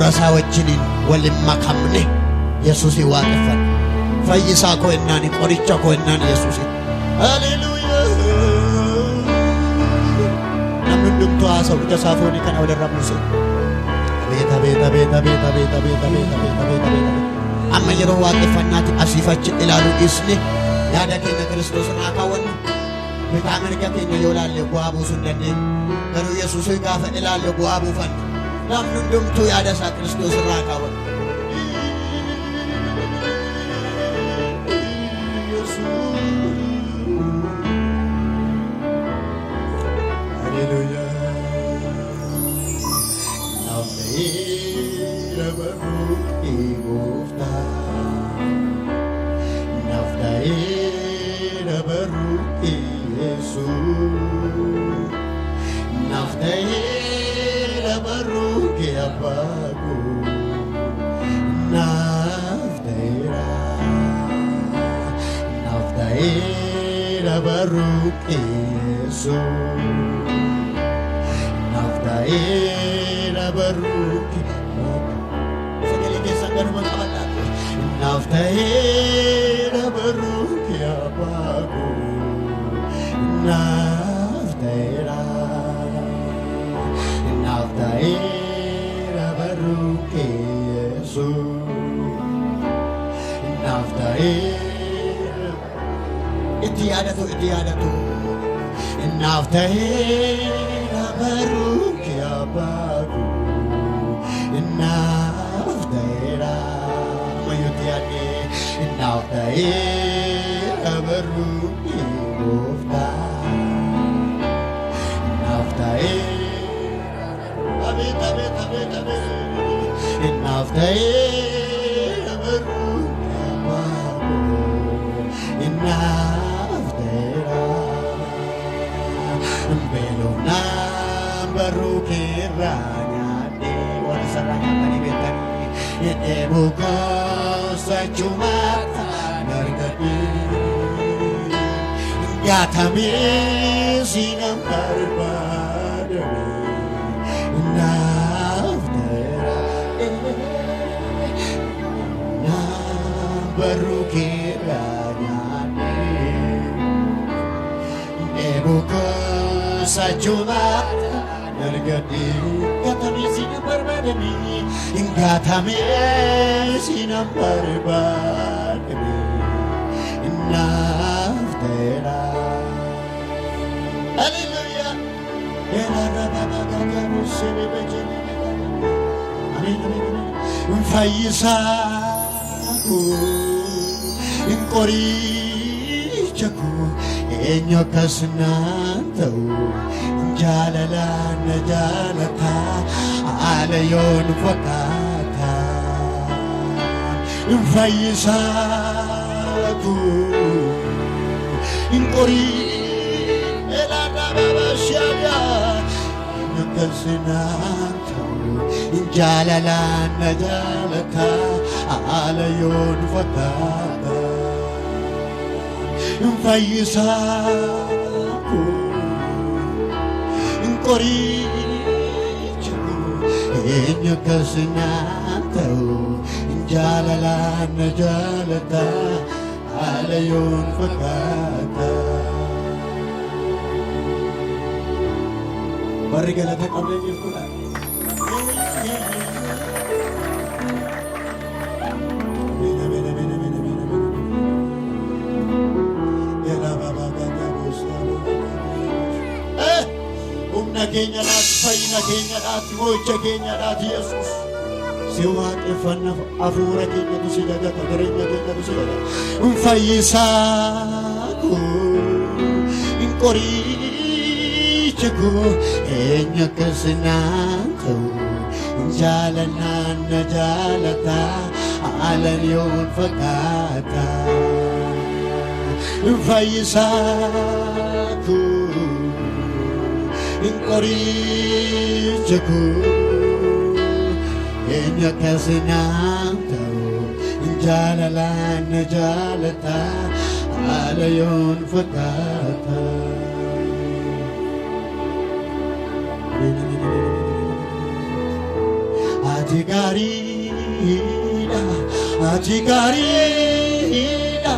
hafuura wajjiniin waliin makamne Yesuusin waaqeffanna. Fayyisaa koo ennaani, qoricha koo ennaani Yesuusin. Haleluuyaa. Namni hundumtuu haasa'u ija saafoonii kana walirra buuse. Amma yeroo waaqeffannaatti asiif achi ilaaluu dhiisne yaada keenya Kiristoos irraa kaawwannu. Bitaa mirga keenya yoo ilaalle bu'aa buusuu hin dandeenyu. Garuu Yesuusin gaafa ilaalle bu'aa buufanna. Namni hundumtuu yaada isaa Kiristoos irraa kaawwannu. Hafuura keenyatu si dagata, jireenya keenyatu si dagata. Fayyisaa koo, qoricha koo, eenyu akkas naan ta'u. Jaalanaan na jaalata, haalaan yoon fakkaata. Fayyisaa koo, qoricha koo. Enya kasinaan ta'u jaalalaan na jaalata haala yoon fakkaata. Ati Atigarida, Atigarida,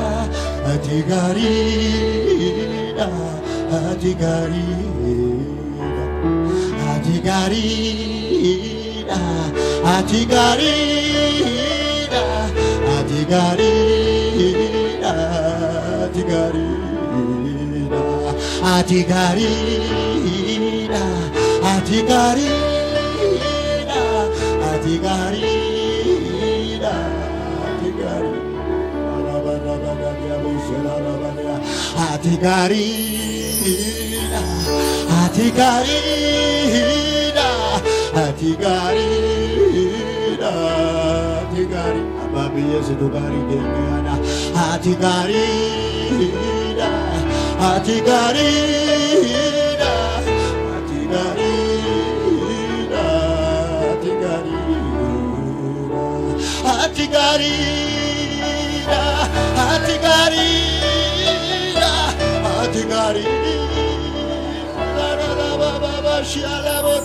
Atigarida, Atigarida, Atigarida, Atigarida, Atigarida, Atigarida, Atigarida, Atigarida, Atigarida, Atigarida, Atigarida, Atigarida, Atigarida, Ababiya Sidugari Gengana, Atigarida, Atigarida, Atigarida, Atigarida, Atigarida, Atigarida, Atigarida, Baba Shalabot,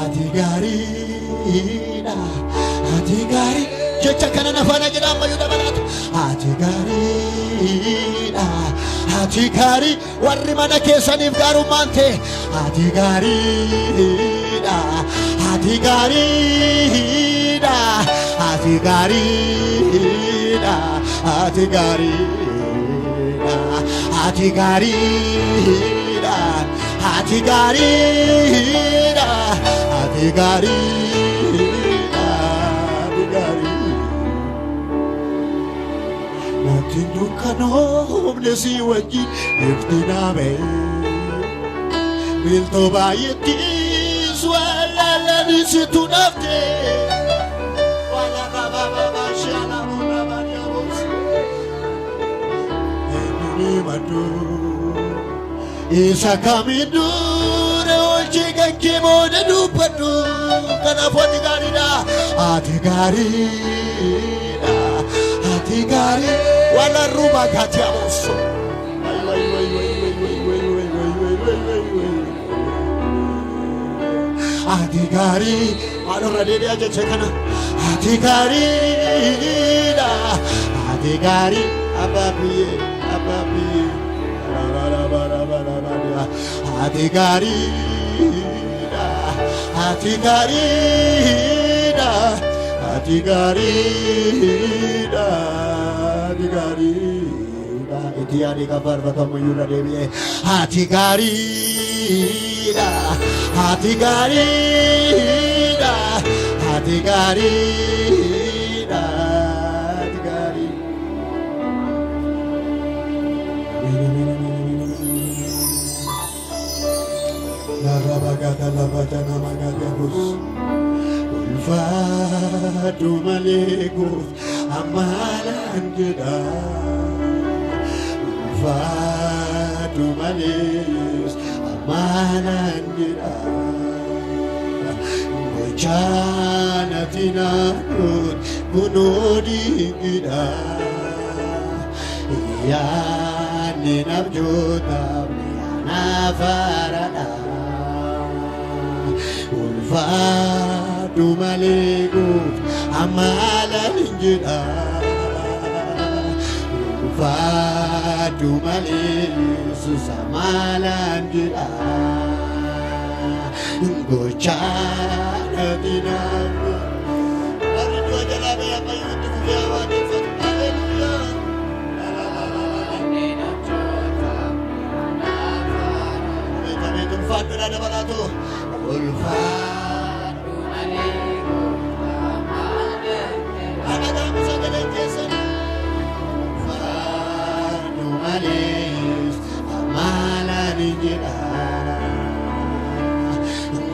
Atigarida, Atigarida. Jecha kana nafana jedhama yuda balatu. Atigarida, Atigari warri mana keessaniif gaarummaan ta'e. Atigarida, Atigarida, Atigarida, Atigarida, Atigarida, Atigarida, Atigarida, Atigarida. Natin dukkanoom nesi wajjin iftiname bilto baay'attis wallalaniisitu nafte wala rababa shalamuna banyabos enni madu isa kamidure olchi ganke mode dubbadu kanaafuu Atigarida, Atigarida, Atigari wala ruba kati amoso. Atigari alora dede aja cekana. Atigarida, Atigari ababiye, ababiye. Atigarida, Atigarida, Atigarida, Atigarida. Itiari kabar batamu yura deviye. Atigarida, Atigarida, Atigarida, Atigarida. La rabagata la batana magadiabus. Ulfatu malekus amalan jeda. Ulfatu malekus amalan jeda. Bocana tinakut bunodi jeda. Iya ninabjota nafarada. Ulfatu malekus amalan jeda. Ulfatu malekus amalan jeda. Gocana tinaku. Mari dua jalan apa YouTube ya wajib. Haleluya. Ulfatu ada balatu. Ulfatu malekus amalan jeda. Ada dalam segala kesan. Ulfatu malekus amalan jeda.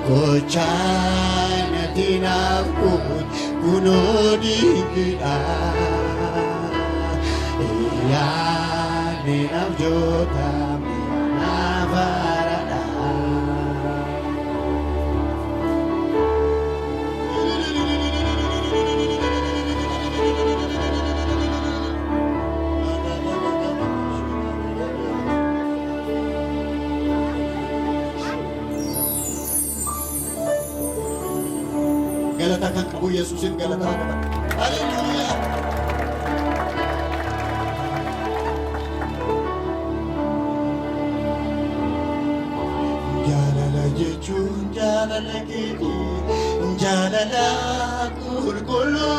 Gocana tinakut kunodi jeda. Iya ninabjota nafarada. galata kan qabu Yesuusiif galata qaba. Haleluuyaa. Jaalala jechuun jaalala keetii, jaalala qulqulluu.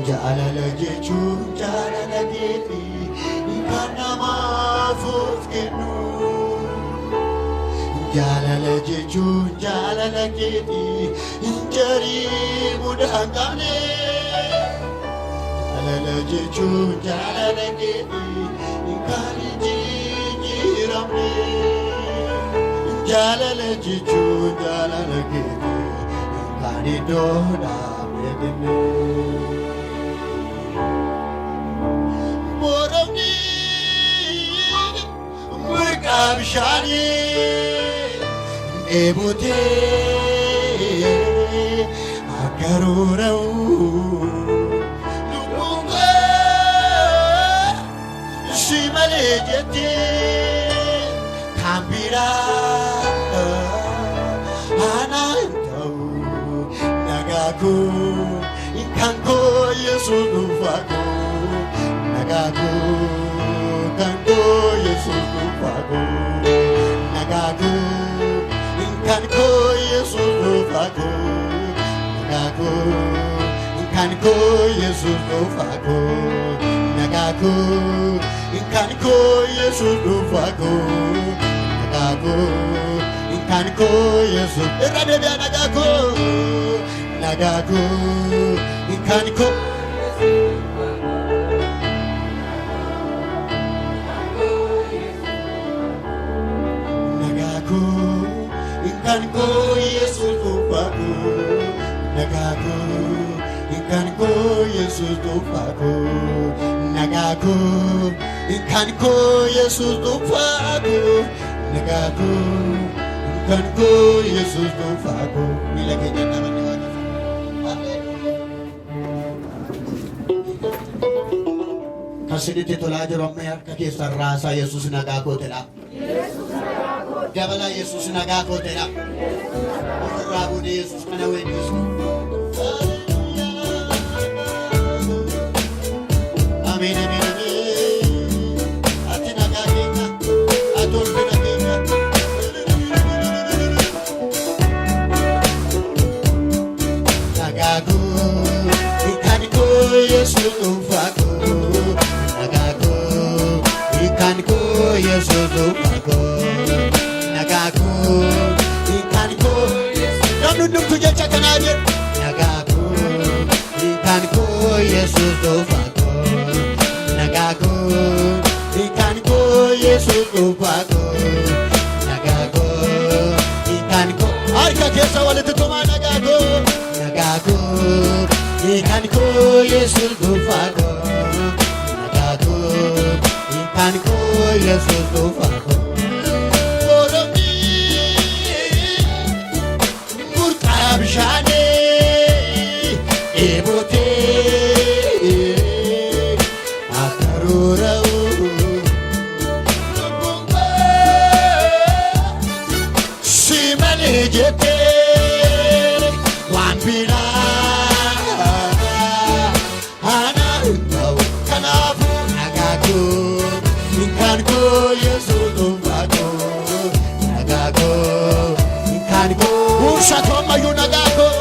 Jaalala jechuun jaalala keetii, kan namaaf of kennu. Jaalala jechuun jaalala keetii, jarii mudaan qabne. Jaalala jechuun jaalala keetii, kan jijjiiramne. Jaalala jechuun jaalala keetii, kan iddoo dhaabne. Moromni murqaa bishaanii dheebotee akka roora'u lubbuun koo si malee jettee kan biraa ana hin ta'u. Nagaa koo kan koo Yesuus dhuunfaa koo. Nagaa koo kan koo Yesuus dhuunfaa koo. Nagaa koo kan koo Yesuus dhuunfaa koo. Nagaa koo kan koo Yesuus dhuunfaa koo. Nagaa koo kan koo Yesuus dhuunfaa koo. Nagaa koo kan koo Yesuus irra deebi'a. Nagaa koo nagaa koo kan koo. Kan koo Yesuus dhuunfaa koo. Nagaa koo kan koo Yesuus dhuunfaa koo. Nagaa koo kan koo Yesuus dhuunfaa koo. Nagaa koo kan koo Yesuus dhuunfaa koo. Miila keenya dhaabannee kan sinitti tolaa jiru amma harka keessan raasaa Yesuus nagaa kootedha. Dabala Yesuus nagaa kootedha. Ofirraa buunee Yesuus kana weeddisu. Ameen ameen ameen. Ati nagaa keenya, ati ulfina keenya. Nagaa koo kan koo Yesuus dhuunfaa koo. Nagaa koo kan koo Yesuus dhuunfaa koo. Nagaa koo kan koo namni hundumtuu jecha kanaa jedhu. Nagaa koo kan koo Yesuus dhuunfaa koo. Nagaa koo kan koo Yesuus dhuunfaa koo. Nagaa koo kan koo harka keessa walitti tumaa. Nagaa koo nagaa koo kan koo Yesuus dhuunfaa koo. Nagaa koo kan koo Yesuus dhuunfaa koo. Bishaanii dheebotee akka roora'u lubbuun koo si malee jettee waan biraa ana hin ta'u. Kanaafuu nagaa koo kan koo Yesuus dhuunfaa koo. Nagaa koo kan koo buusatu ammayyuu. Nagaa koo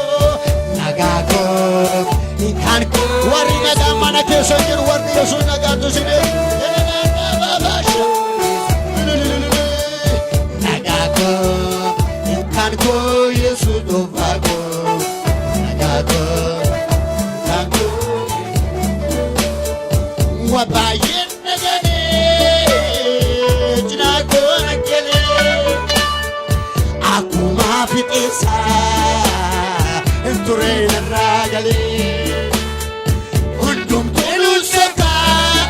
kan koo warri nagaa mana keessa jiru warri Yesuus nagaatu sinee. Nagaa koo kan koo Yesuus dhuunfaa koo. Nagaa koo kan koo waa baay'een naganee cinaa koo akkelee akkuma fixeessaa turee narraa galee. Hundumtuu luusotaa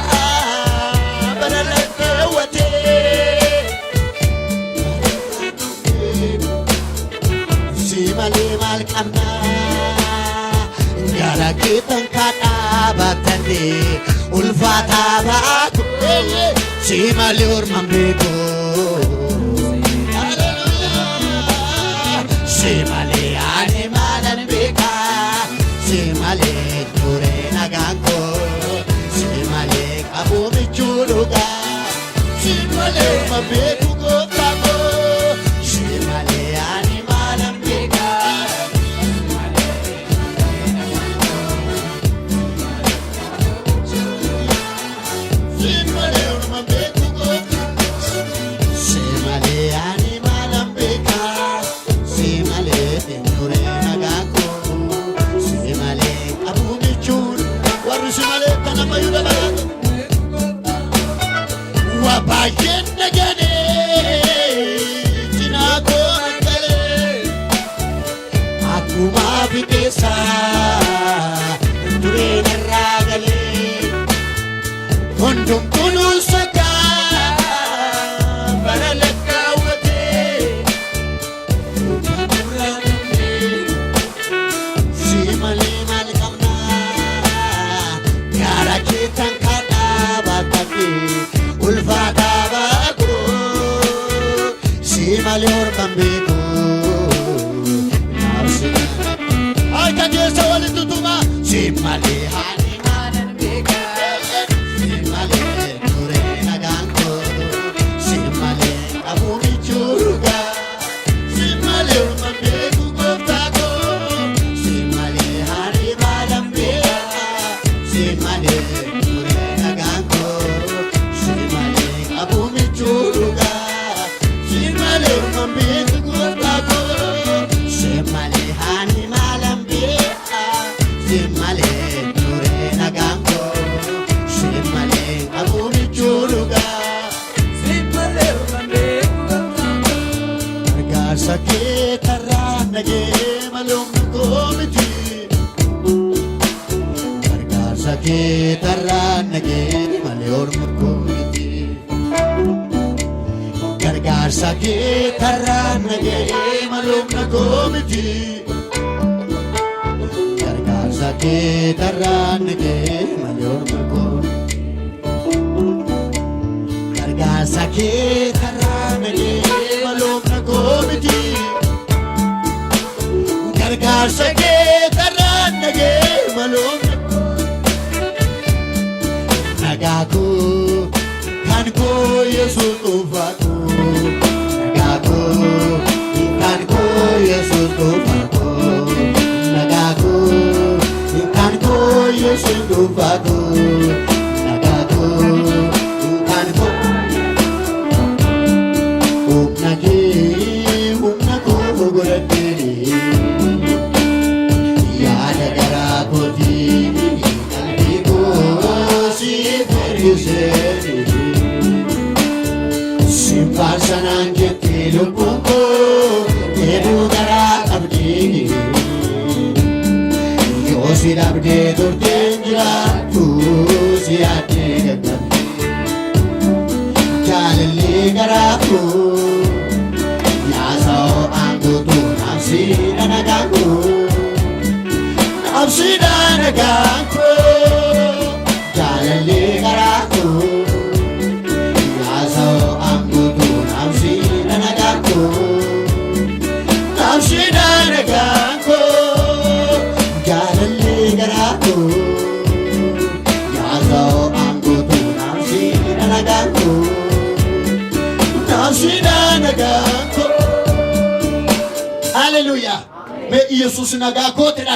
balaliitti hawwatee. Si malee maal qabnaa gara keetan kaa dhaabatanii ulfaataa baatu. Si malee ormaan beekoo. Si malee ani orman beeku gooftaa koo si malee ani maalan beekaa si malee orman beeku gooftaa si malee ani maalan beekaa si malee eenyuree nagaa koo si malee abuu michuun warri si malee kana fayyuu dabalaatu Wabayen nagane jinako nagale akuma bitesa dure naragale hondum kunul saka baralakawate simale malkamna yara kitan kada batake ulfata baku si malee orman beeku ay kajeessa walitti tuma si malee ani maalan beekaa si malee duree nagaan koo si malee abuu michuurugaa si malee orman beeku gooftaa koo si malee ani maalan beekaa si malee duree nagaan koo Abu michuruga, si malee orman beeku gooftaa koo si malee ani maalan beekaa si malee duree nagaan koo si malee abu michuruga, si malee orman beeku gooftaa koo gargaarsa kee tarraa nagee maloomna koo miti gargaarsa kee tarraa nagee malee orma koo miti gargaarsa kee tarraa nagee maloomna koo miti gargaarsa kee tarraa nagee malee orma koo gargaarsa kee tarraa nagee maloomna koo miti gargaarsa kee tarraa nagee maloomna nagaa koo kan koo Yesuus dhuunfaa koo nagaa koo kan koo Yesuus dhuunfaa koo nagaa koo kan koo Yesuus dhuunfaa koo nagaa koo kan koo humna koo godhadhee yaada garaa kootii qalbii koo siif hir'isee Simparsanaan jettee lubbuun koo dheeduu garaa qabdi yoo si dhabdee turteen jiraattu si yaaddee gaggabdi jaalallee garaa koo yaasa'oo aangotuu naafsiidha nagaan koo naafsiidha nagaan koo jaalallee garaa koo Namshida naganko, jaalallee garaa koo yaasa'oo aangotu namshida naganko, namshida naganko. Hallelujah. Mee Yesuus nagaa kootedha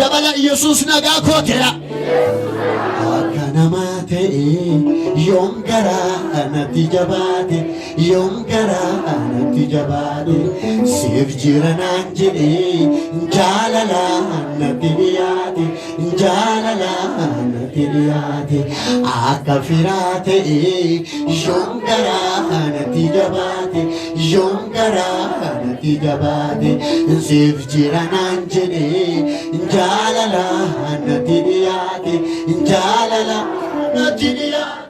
dabala Yesuus nagaa kootedha. Akka namaa ta'e yoom garaa natti jabaate yoom garaa natti jabaate siif jira naan jedhee jaalalaan natti dhiyaate jaalalaan natti dhiyaate akka firaa ta'e yoom garaa natti jabaate yoom garaa natti jabaate siif jira naan jedhee jaalalaan natti dhiyaate jaalalaan natti dhiyaate.